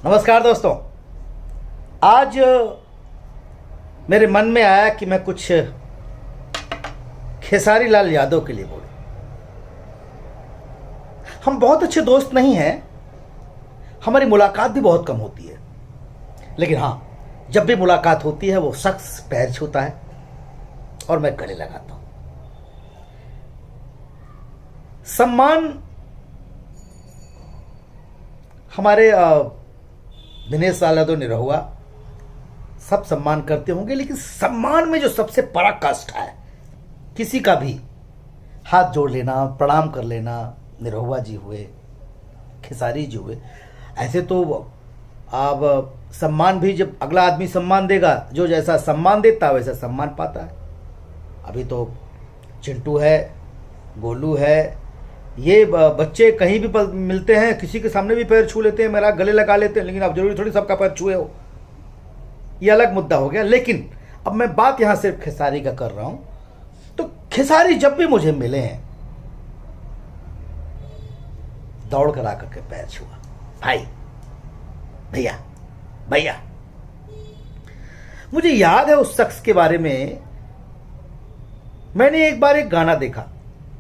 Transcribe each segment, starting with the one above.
नमस्कार दोस्तों। आज मेरे मन में आया कि मैं कुछ खेसारी लाल यादव के लिए बोलूं। हम बहुत अच्छे दोस्त नहीं हैं, हमारी मुलाकात भी बहुत कम होती है, लेकिन हाँ, जब भी मुलाकात होती है वो शख्स पैर छूता है और मैं गले लगाता हूं। सम्मान हमारे दिनेश लाल यादव निरहुआ सब सम्मान करते होंगे, लेकिन सम्मान में जो सबसे पराकाष्ठा है, किसी का भी हाथ जोड़ लेना, प्रणाम कर लेना। निरहुआ जी हुए, खेसारी जी हुए, ऐसे तो अब सम्मान भी जब अगला आदमी सम्मान देगा, जो जैसा सम्मान देता है वैसा सम्मान पाता है। अभी तो चिंटू है, गोलू है, ये बच्चे कहीं भी मिलते हैं, किसी के सामने भी पैर छू लेते हैं, मेरा गले लगा लेते हैं, लेकिन अब जरूरी थोड़ी सबका पैर छुए हो, ये अलग मुद्दा हो गया। लेकिन अब मैं बात यहां सिर्फ खेसारी का कर रहा हूं। तो खेसारी जब भी मुझे मिले हैं, दौड़ कर आकर के पैर छुआ, भाई, भैया, भैया। मुझे याद है उस शख्स के बारे में, मैंने एक बार एक गाना देखा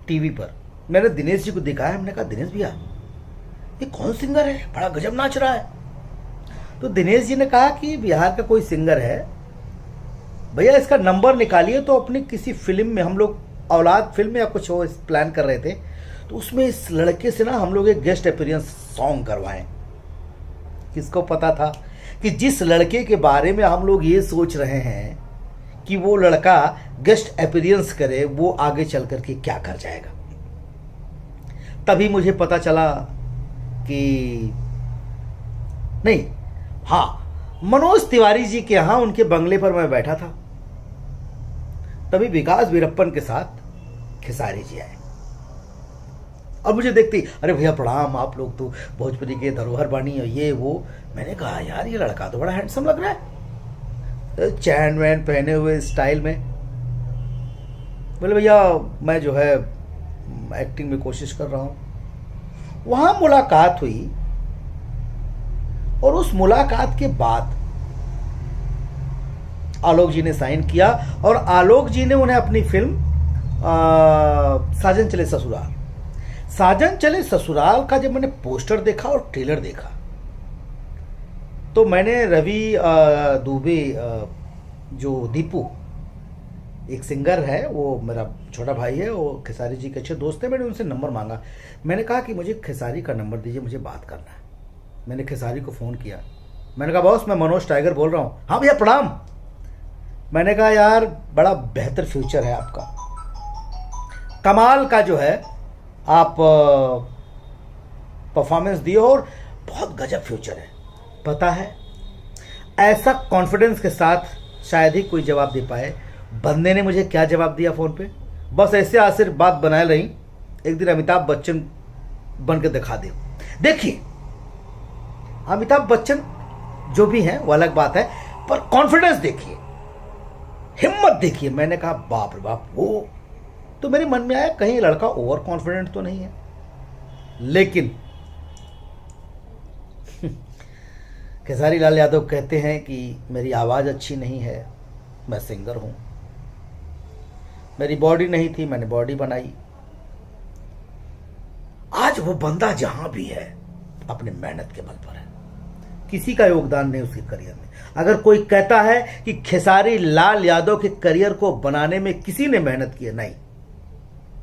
टीवी पर, मैंने दिनेश जी को दिखाया, हमने कहा दिनेश भैया ये कौन सिंगर है, बड़ा गजब नाच रहा है। तो दिनेश जी ने कहा कि बिहार का कोई सिंगर है भैया, इसका नंबर निकालिए। तो अपनी किसी फिल्म में, हम लोग औलाद फिल्म या कुछ हो प्लान कर रहे थे, तो उसमें इस लड़के से ना हम लोग एक गेस्ट अपीयरेंस सॉन्ग करवाएं। किसको पता था कि जिस लड़के के बारे में हम लोग ये सोच रहे हैं कि वो लड़का गेस्ट अपीयरेंस करे, वो आगे चल करके क्या कर जाएगा। तभी मुझे पता चला कि नहीं, हाँ, मनोज तिवारी जी के यहां उनके बंगले पर मैं बैठा था, तभी विकास वीरप्पन के साथ खेसारी जी आए और मुझे देखते ही, अरे भैया प्रणाम, आप लोग तो भोजपुरी के धरोहर बानी और ये वो। मैंने कहा यार ये लड़का तो बड़ा हैंडसम लग रहा है, चैन वैन पहने हुए स्टाइल में। बोले भैया मैं जो है एक्टिंग में कोशिश कर रहा हूं। वहां मुलाकात हुई और उस मुलाकात के बाद आलोक जी ने साइन किया और आलोक जी ने उन्हें अपनी फिल्म साजन चले ससुराल, साजन चले ससुराल का जब मैंने पोस्टर देखा और ट्रेलर देखा, तो मैंने रवि दुबे, जो दीपू एक सिंगर है, वो मेरा छोटा भाई है, वो खेसारी जी के अच्छे दोस्त हैं, मैंने उनसे नंबर मांगा। मैंने कहा कि मुझे खेसारी का नंबर दीजिए, मुझे बात करना है। मैंने खेसारी को फ़ोन किया, मैंने कहा बॉस मैं मनोज टाइगर बोल रहा हूँ। हाँ भैया प्रणाम। मैंने कहा यार बड़ा बेहतर फ्यूचर है आपका, कमाल का जो है आप परफॉर्मेंस दिए और बहुत गजब फ्यूचर है। पता है ऐसा कॉन्फिडेंस के साथ शायद ही कोई जवाब दे पाए। बंदे ने मुझे क्या जवाब दिया फ़ोन पे, बस ऐसे आसिर बात बनाए रही, एक दिन अमिताभ बच्चन बन के दिखा दे। देखिए अमिताभ बच्चन जो भी हैं वो अलग बात है, पर कॉन्फिडेंस देखिए, हिम्मत देखिए। मैंने कहा बाप रे बाप, वो तो मेरे मन में आया कहीं लड़का ओवर कॉन्फिडेंट तो नहीं है। लेकिन खेसारी लाल यादव कहते हैं कि मेरी आवाज़ अच्छी नहीं है, मैं सिंगर हूं, मेरी बॉडी नहीं थी, मैंने बॉडी बनाई। आज वो बंदा जहां भी है अपने मेहनत के बल पर है, किसी का योगदान नहीं उसके करियर में। अगर कोई कहता है कि खेसारी लाल यादव के करियर को बनाने में किसी ने मेहनत की है, नहीं,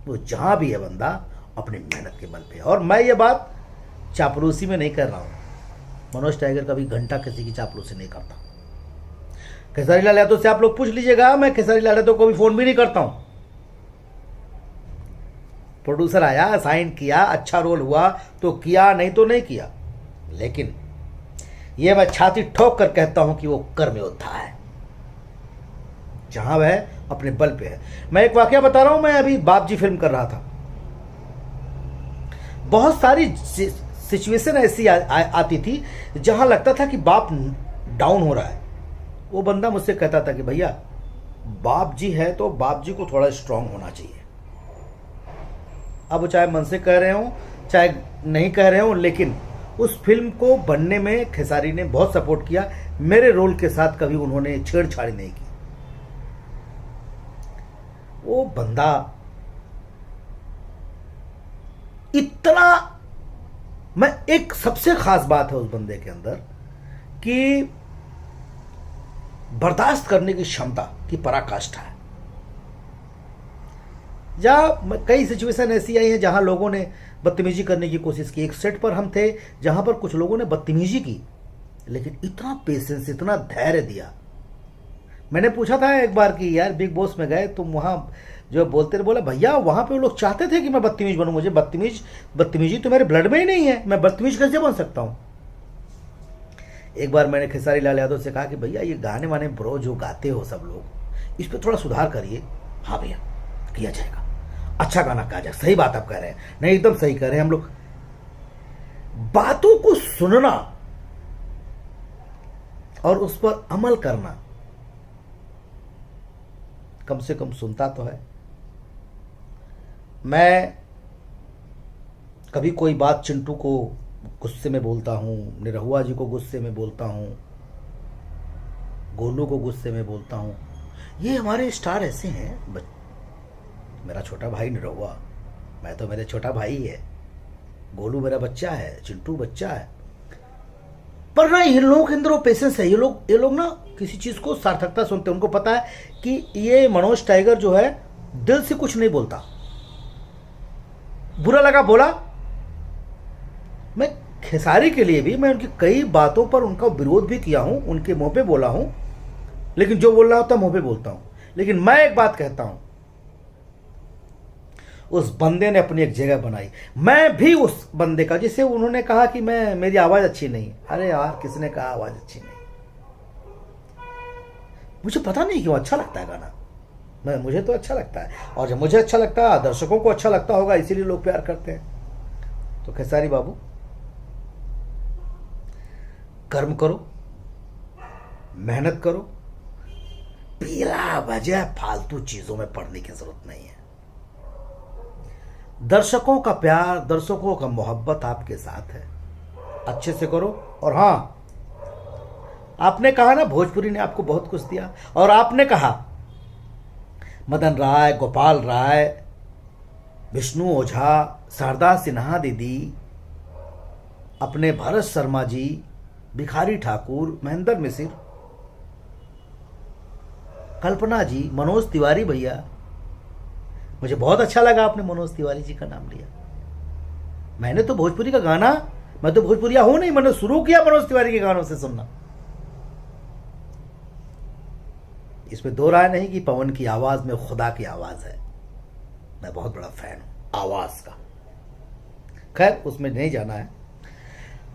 वो जहां भी है बंदा अपनी मेहनत के बल पे। और मैं ये बात चापलूसी में नहीं कर रहा हूं, मनोज टाइगर कभी घंटा किसी की चापलूसी नहीं करता। खेसारी लाल यादव से आप लोग पूछ लीजिएगा, मैं खेसारी लाल यादव को भी फोन भी नहीं करता हूं। प्रोड्यूसर आया, साइन किया, अच्छा रोल हुआ तो किया, नहीं तो नहीं किया। लेकिन यह मैं छाती ठोक कर कहता हूं कि वो कर्म योद्धा है, जहां वह अपने बल पे है। मैं एक वाकया बता रहा हूं, मैं अभी बाप जी फिल्म कर रहा था, बहुत सारी सिचुएशन ऐसी आती थी जहां लगता था कि बाप डाउन हो रहा है। वो बंदा मुझसे कहता था कि भैया बाप जी है तो बाप जी को थोड़ा स्ट्रांग होना चाहिए। अब वो चाहे मन से कह रहे हो चाहे नहीं कह रहे हो, लेकिन उस फिल्म को बनने में खेसारी ने बहुत सपोर्ट किया। मेरे रोल के साथ कभी उन्होंने छेड़छाड़ी नहीं की। वो बंदा इतना, मैं एक सबसे खास बात है उस बंदे के अंदर कि बर्दाश्त करने की क्षमता की पराकाष्ठा है। जहां कई सिचुएशन ऐसी आई है जहां लोगों ने बदतमीजी करने की कोशिश की। एक सेट पर हम थे जहां पर कुछ लोगों ने बदतमीजी की, लेकिन इतना पेशेंस, इतना धैर्य दिया। मैंने पूछा था एक बार कि यार बिग बॉस में गए तुम, वहां जो बोलते रहे, बोला भैया वहां पे वो लोग चाहते थे कि मैं बदतमीज बनूं, मुझे बदतमीजी तो मेरे ब्लड में ही नहीं है, मैं बदतमीज कैसे बन सकता हूं। एक बार मैंने खेसारी लाल यादव से कहा कि भैया ये गाने वाने ब्रो जो गाते हो सब लोग, इस पर थोड़ा सुधार करिए। हाँ भैया किया जाएगा, अच्छा गाना कहा जाएगा। सही बात आप कह रहे हैं, नहीं एकदम सही कह रहे हैं। हम लोग बातों को सुनना और उस पर अमल करना, कम से कम सुनता तो है। मैं कभी कोई बात चिंटू को गुस्से में बोलता हूं, निरहुआ जी को गुस्से में बोलता हूं, गोलू को गुस्से में बोलता हूं। ये हमारे स्टार ऐसे हैं। मेरा छोटा भाई निरहुआ, मैं तो मेरे छोटा भाई है, गोलू मेरा बच्चा है, चिंटू बच्चा है, पर ना इन लोगों के अंदर वो पेशेंस है। ये लोग ना किसी चीज को सार्थकता सुनते हैं। उनको पता है कि ये मनोज टाइगर जो है दिल से कुछ नहीं बोलता। बुरा लगा बोला। मैं खेसारी के लिए भी मैं उनकी कई बातों पर उनका विरोध भी किया हूं, उनके मुंह पे बोला हूं, लेकिन जो बोल रहा होता मुंह पे बोलता हूं। लेकिन मैं एक बात कहता हूं, उस बंदे ने अपनी एक जगह बनाई। मैं भी उस बंदे का, जिसे उन्होंने कहा कि मेरी आवाज अच्छी नहीं। अरे यार किसने कहा आवाज अच्छी नहीं? मुझे पता नहीं क्यों अच्छा लगता है गाना। मुझे तो अच्छा लगता है, और जब मुझे अच्छा लगता है दर्शकों को अच्छा लगता होगा, इसीलिए लोग प्यार करते हैं। तो खेसारी बाबू कर्म करो, मेहनत करो, बिला वजह फालतू चीजों में पड़ने की जरूरत नहीं है। दर्शकों का प्यार, दर्शकों का मोहब्बत आपके साथ है, अच्छे से करो। और हाँ, आपने कहा ना भोजपुरी ने आपको बहुत कुछ दिया, और आपने कहा मदन राय, गोपाल राय, विष्णु ओझा, शारदा सिन्हा दीदी, अपने भरत शर्मा जी, भिखारी ठाकुर, महेंद्र मिसिर, कल्पना जी, मनोज तिवारी भैया। मुझे बहुत अच्छा लगा आपने मनोज तिवारी जी का नाम लिया। मैंने तो भोजपुरी का गाना, मैं तो भोजपुरिया हूं नहीं, मैंने शुरू किया मनोज तिवारी के गानों से सुनना। इसमें दो राय नहीं कि पवन की आवाज में खुदा की आवाज है। मैं बहुत बड़ा फैन हूं आवाज का। खैर उसमें नहीं जाना है।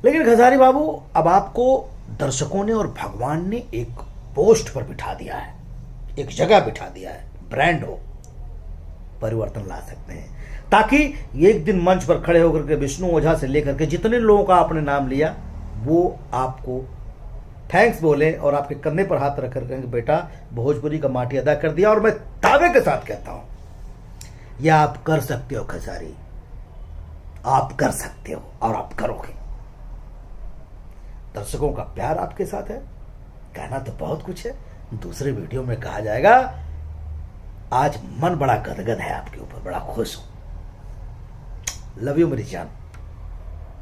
लेकिन खेसारी बाबू, अब आपको दर्शकों ने और भगवान ने एक पोस्ट पर बिठा दिया है, एक जगह बिठा दिया है। ब्रांड हो, परिवर्तन ला सकते हैं, ताकि एक दिन मंच पर खड़े होकर के विष्णु ओझा से लेकर के जितने लोगों का आपने नाम लिया, वो आपको थैंक्स बोले और आपके कंधे पर हाथ रख कर कहेंगे बेटा भोजपुरी का माटी अदा कर दिया। और मैं दावे के साथ कहता हूं, यह आप कर सकते हो खेसारी, आप कर सकते हो और आप करोगे। दर्शकों का प्यार आपके साथ है। कहना तो बहुत कुछ है, दूसरे वीडियो में कहा जाएगा। आज मन बड़ा गदगद है आपके ऊपर, बड़ा खुश हूं। लव यू मेरी जान।